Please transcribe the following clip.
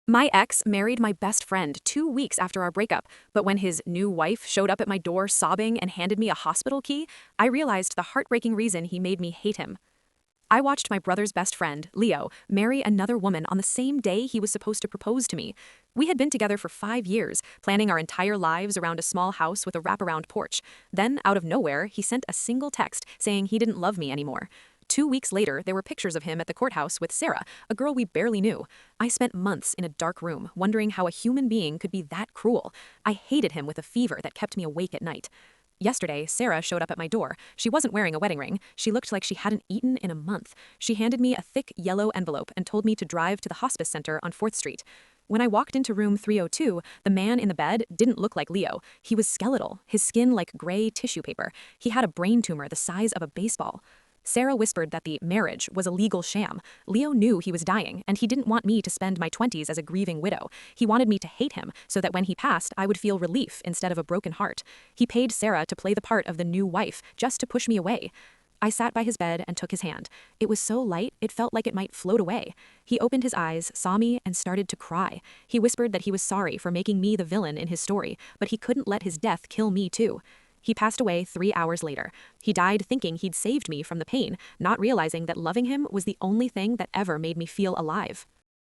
My ex married my best friend 2 weeks after our breakup, but when his new wife showed up at my door sobbing and handed me a hospital key, I realized the heartbreaking reason he made me hate him. I watched my brother's best friend, Leo, marry another woman on the same day he was supposed to propose to me. We had been together for 5 years, planning our entire lives around a small house with a wraparound porch. Then, out of nowhere, he sent a single text saying he didn't love me anymore. 2 weeks later, there were pictures of him at the courthouse with Sarah, a girl we barely knew. I spent months in a dark room, wondering how a human being could be that cruel. I hated him with a fever that kept me awake at night. Yesterday, Sarah showed up at my door. She wasn't wearing a wedding ring. She looked like she hadn't eaten in a month. She handed me a thick yellow envelope and told me to drive to the hospice center on 4th Street. When I walked into room 302, the man in the bed didn't look like Leo. He was skeletal, his skin like gray tissue paper. He had a brain tumor the size of a baseball. Sarah whispered that the marriage was a legal sham. Leo knew he was dying, and he didn't want me to spend my 20s as a grieving widow. He wanted me to hate him, so that when he passed, I would feel relief instead of a broken heart. He paid Sarah to play the part of the new wife, just to push me away. I sat by his bed and took his hand. It was so light, it felt like it might float away. He opened his eyes, saw me, and started to cry. He whispered that he was sorry for making me the villain in his story, but he couldn't let his death kill me too. He passed away 3 hours later. He died thinking he'd saved me from the pain, not realizing that loving him was the only thing that ever made me feel alive.